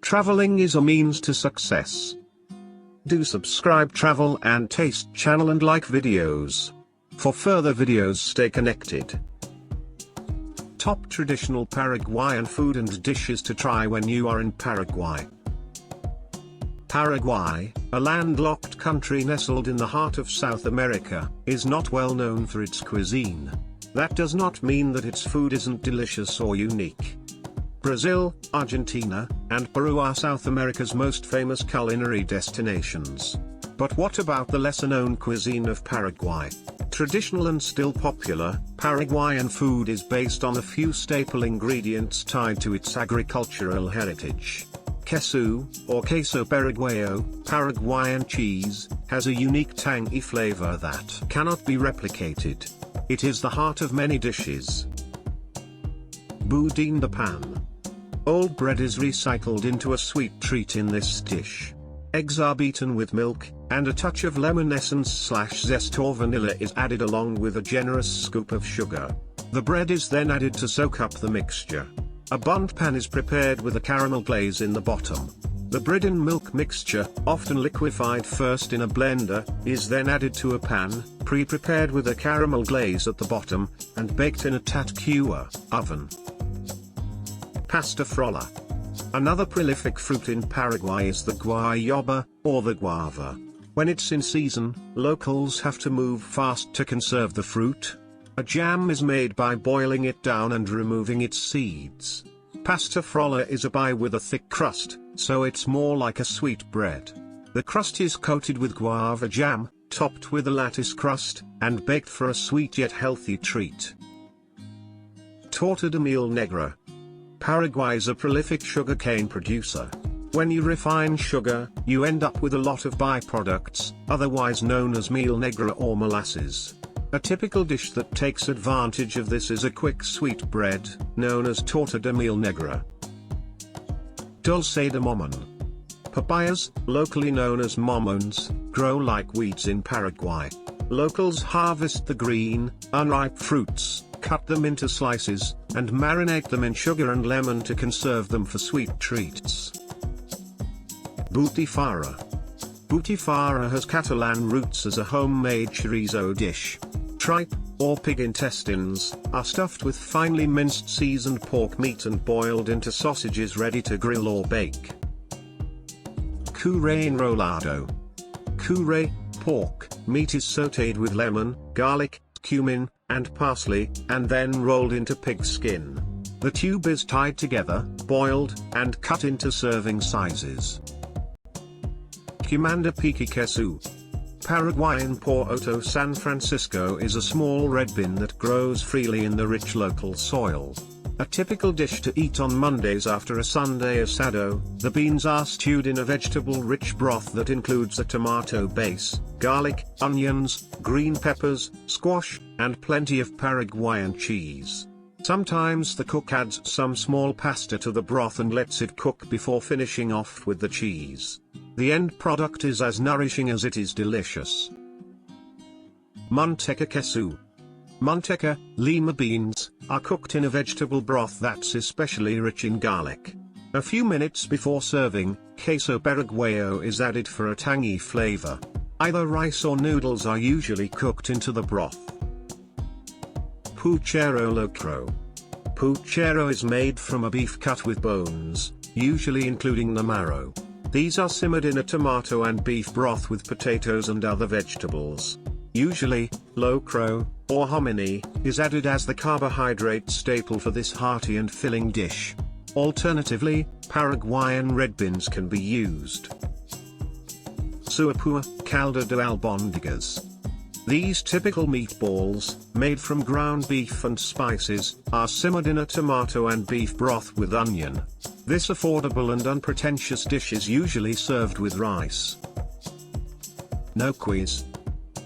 Traveling is a means to success. Do subscribe Travel and Taste channel and like videos. For further videos, stay connected. Top traditional Paraguayan food and dishes to try when you are in Paraguay. Paraguay, a landlocked country nestled in the heart of South America, is not well known for its cuisine. That does not mean that its food isn't delicious or unique. Brazil, Argentina, and Peru are South America's most famous culinary destinations. But what about the lesser-known cuisine of Paraguay? Traditional and still popular, Paraguayan food is based on a few staple ingredients tied to its agricultural heritage. Kesu, or Queso Paraguayo, Paraguayan cheese, has a unique tangy flavor that cannot be replicated. It is the heart of many dishes. Budín de Pan. Old bread is recycled into a sweet treat in this dish. Eggs are beaten with milk, and a touch of lemon essence/zest or vanilla is added along with a generous scoop of sugar. The bread is then added to soak up the mixture. A bundt pan is prepared with a caramel glaze in the bottom. The bread and milk mixture, often liquefied first in a blender, is then added to a pan, pre-prepared with a caramel glaze at the bottom, and baked in a tatcua oven. Pasta Frola. Another prolific fruit in Paraguay is the guayaba, or the guava. When it's in season, locals have to move fast to conserve the fruit. A jam is made by boiling it down and removing its seeds. Pasta Frola is a pie with a thick crust, so it's more like a sweet bread. The crust is coated with guava jam, topped with a lattice crust, and baked for a sweet yet healthy treat. Torta de Miel Negra. Paraguay is a prolific sugarcane producer. When you refine sugar, you end up with a lot of byproducts, otherwise known as miel negra or molasses. A typical dish that takes advantage of this is a quick sweet bread, known as torta de miel negra. Dulce de Mamón. Papayas, locally known as mamons, grow like weeds in Paraguay. Locals harvest the green, unripe fruits, cut them into slices, and marinate them in sugar and lemon to conserve them for sweet treats. Butifarra. Butifarra has Catalan roots as a homemade chorizo dish. Tripe, or pig intestines, are stuffed with finely minced seasoned pork meat and boiled into sausages ready to grill or bake. Kure Enrollado. Kure, pork, meat is sautéed with lemon, garlic, cumin, and parsley, and then rolled into pig skin. The tube is tied together, boiled, and cut into serving sizes. Kumanda Peky Kesu. Paraguayan Puerto San Francisco is a small red bean that grows freely in the rich local soil. A typical dish to eat on Mondays after a Sunday asado, the beans are stewed in a vegetable-rich broth that includes a tomato base, garlic, onions, green peppers, squash, and plenty of Paraguayan cheese. Sometimes the cook adds some small pasta to the broth and lets it cook before finishing off with the cheese. The end product is as nourishing as it is delicious. Manteca Kesu. Manteca, lima beans, are cooked in a vegetable broth that's especially rich in garlic. A few minutes before serving, Queso Paraguayo is added for a tangy flavor. Either rice or noodles are usually cooked into the broth. Puchero Locro. Puchero is made from a beef cut with bones, usually including the marrow. These are simmered in a tomato and beef broth with potatoes and other vegetables. Usually, locro, or hominy, is added as the carbohydrate staple for this hearty and filling dish. Alternatively, Paraguayan red beans can be used. Apu'a, Caldo de Albondigas. These typical meatballs, made from ground beef and spices, are simmered in a tomato and beef broth with onion. This affordable and unpretentious dish is usually served with rice. Ñoquis.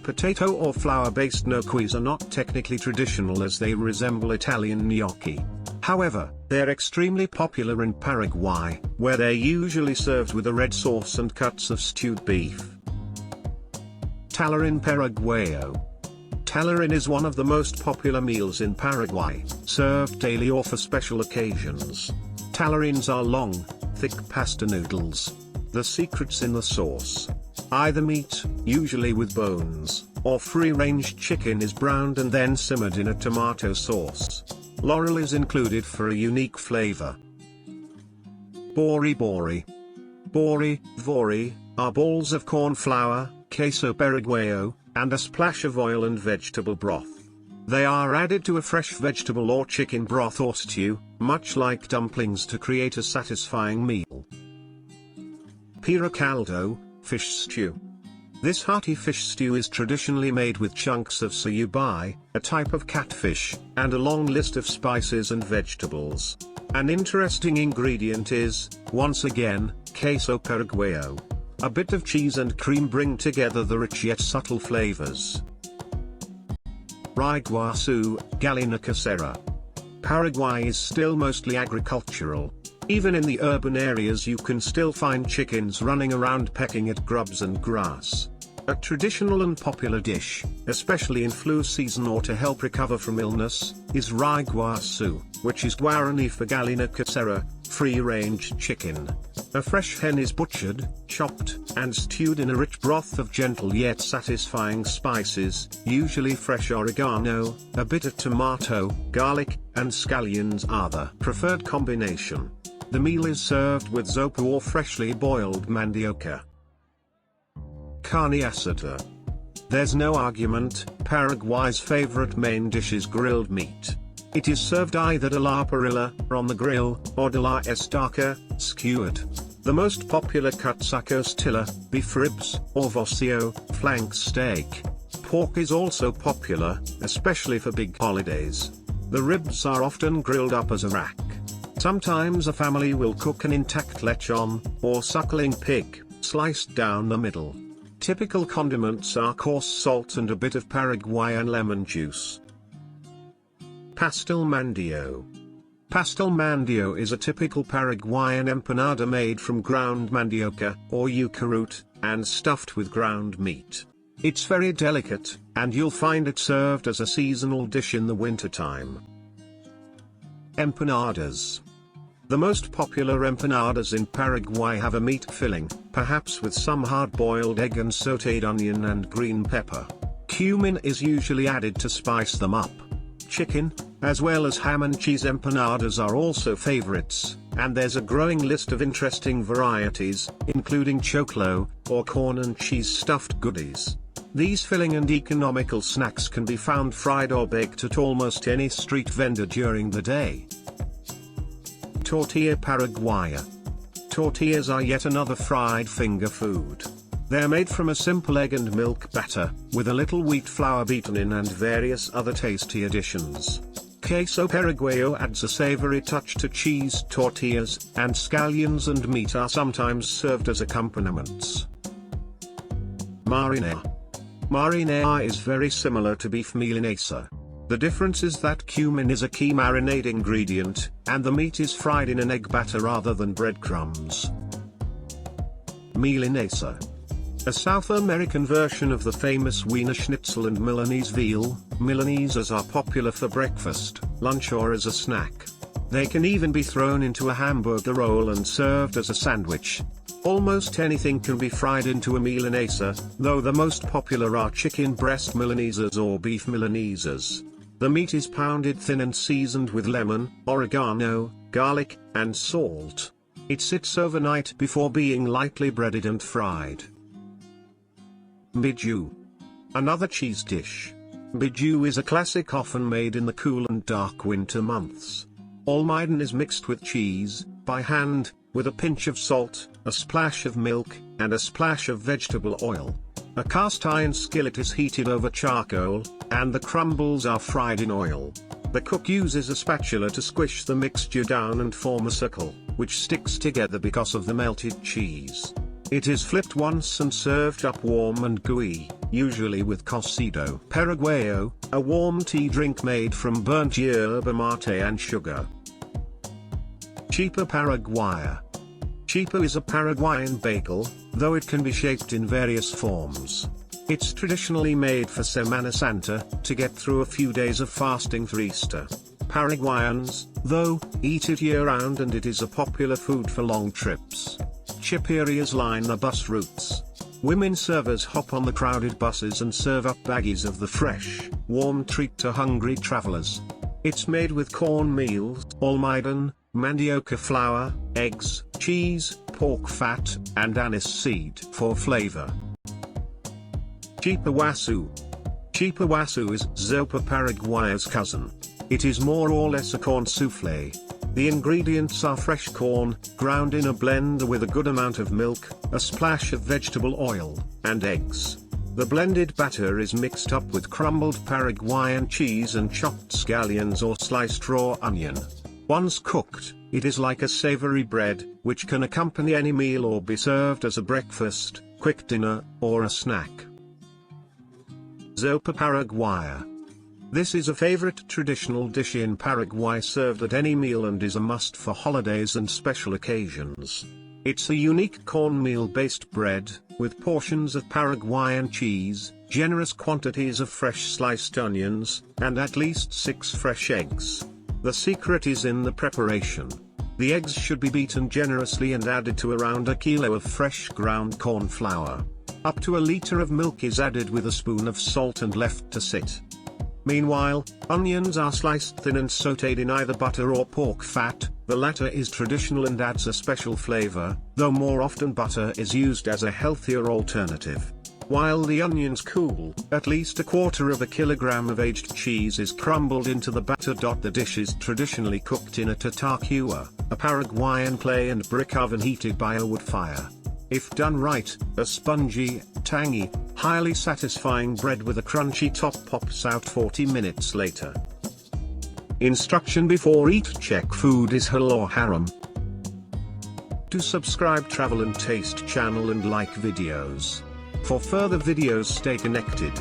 Potato or flour-based ñoquis are not technically traditional as they resemble Italian gnocchi. However, they're extremely popular in Paraguay, where they're usually served with a red sauce and cuts of stewed beef. Tallarín Paraguayo. Tallarín is one of the most popular meals in Paraguay, served daily or for special occasions. Tallarines are long, thick pasta noodles. The secret's in the sauce. Either meat, usually with bones, or free-range chicken is browned and then simmered in a tomato sauce. Laurel is included for a unique flavor. Borí Borí. Borí are balls of corn flour, queso paraguayo, and a splash of oil and vegetable broth. They are added to a fresh vegetable or chicken broth or stew, much like dumplings, to create a satisfying meal. Pira caldo, fish stew. This hearty fish stew is traditionally made with chunks of sayubay, a type of catfish, and a long list of spices and vegetables. An interesting ingredient is, once again, queso paraguayo. A bit of cheese and cream bring together the rich yet subtle flavors. Ryguasu, Gallina Casera. Paraguay is still mostly agricultural. Even in the urban areas you can still find chickens running around pecking at grubs and grass. A traditional and popular dish, especially in flu season or to help recover from illness, is Ryguasu, which is Guarani for Gallina Casera, free-range chicken. A fresh hen is butchered, chopped, and stewed in a rich broth of gentle yet satisfying spices, usually fresh oregano, a bit of tomato, garlic, and scallions are the preferred combination. The meal is served with sopa or freshly boiled mandioca. Carne Asada. There's no argument, Paraguay's favorite main dish is grilled meat. It is served either de la parrilla, on the grill, or de la estaca, skewered. The most popular cuts are costilla, beef ribs, or vosio, flank steak. Pork is also popular, especially for big holidays. The ribs are often grilled up as a rack. Sometimes a family will cook an intact lechon, or suckling pig, sliced down the middle. Typical condiments are coarse salt and a bit of Paraguayan lemon juice. Pastel Mandi'o. Pastel Mandi'o is a typical Paraguayan empanada made from ground mandioca, or yuca root, and stuffed with ground meat. It's very delicate, and you'll find it served as a seasonal dish in the wintertime. Empanadas. The most popular empanadas in Paraguay have a meat filling, perhaps with some hard-boiled egg and sautéed onion and green pepper. Cumin is usually added to spice them up. Chicken, as well as ham and cheese empanadas are also favorites, and there's a growing list of interesting varieties, including choclo, or corn and cheese stuffed goodies. These filling and economical snacks can be found fried or baked at almost any street vendor during the day. Tortilla Paraguaya. Tortillas are yet another fried finger food. They're made from a simple egg and milk batter, with a little wheat flour beaten in and various other tasty additions. Queso paraguayo adds a savory touch to cheese. Tortillas, and scallions and meat are sometimes served as accompaniments. Marinera. Marinera is very similar to beef milanesa. The difference is that cumin is a key marinade ingredient, and the meat is fried in an egg batter rather than breadcrumbs. Milanesa. A South American version of the famous Wiener Schnitzel and Milanese veal. Milanesas are popular for breakfast, lunch or as a snack. They can even be thrown into a hamburger roll and served as a sandwich. Almost anything can be fried into a milanesa, though the most popular are chicken breast milanesas or beef milanesas. The meat is pounded thin and seasoned with lemon, oregano, garlic, and salt. It sits overnight before being lightly breaded and fried. Bijou. Another cheese dish. Bijou is a classic often made in the cool and dark winter months. Almiden is mixed with cheese, by hand, with a pinch of salt, a splash of milk, and a splash of vegetable oil. A cast iron skillet is heated over charcoal, and the crumbles are fried in oil. The cook uses a spatula to squish the mixture down and form a circle, which sticks together because of the melted cheese. It is flipped once and served up warm and gooey, usually with cocido paraguayo, a warm tea drink made from burnt yerba mate and sugar. Chipa Paraguaya. Chipa is a Paraguayan bagel, though it can be shaped in various forms. It's traditionally made for Semana Santa, to get through a few days of fasting for Easter. Paraguayans, though, eat it year-round and it is a popular food for long trips. Chiperias line the bus routes. Women servers hop on the crowded buses and serve up baggies of the fresh, warm treat to hungry travelers. It's made with cornmeal, almidon, mandioca flour, eggs, cheese, pork fat, and anise seed for flavor. Chipa Guasu. Chipa Guasu is Sopa Paraguaya's cousin. It is more or less a corn souffle. The ingredients are fresh corn, ground in a blender with a good amount of milk, a splash of vegetable oil, and eggs. The blended batter is mixed up with crumbled Paraguayan cheese and chopped scallions or sliced raw onion. Once cooked, it is like a savory bread, which can accompany any meal or be served as a breakfast, quick dinner, or a snack. Sopa Paraguaya. This is a favorite traditional dish in Paraguay served at any meal and is a must for holidays and special occasions. It's a unique cornmeal-based bread, with portions of Paraguayan cheese, generous quantities of fresh sliced onions, and at least 6 fresh eggs. The secret is in the preparation. The eggs should be beaten generously and added to around a kilo of fresh ground corn flour. Up to a liter of milk is added with a spoon of salt and left to sit. Meanwhile, onions are sliced thin and sautéed in either butter or pork fat. The latter is traditional and adds a special flavor, though more often butter is used as a healthier alternative. While the onions cool, at least a quarter of a kilogram of aged cheese is crumbled into the batter. The dish is traditionally cooked in a tatakua, a Paraguayan clay and brick oven heated by a wood fire. If done right, a spongy, tangy, highly satisfying bread with a crunchy top pops out 40 minutes later. Instruction before eat: check food is halal or haram. Do subscribe Travel and Taste channel and like videos. For further videos stay connected.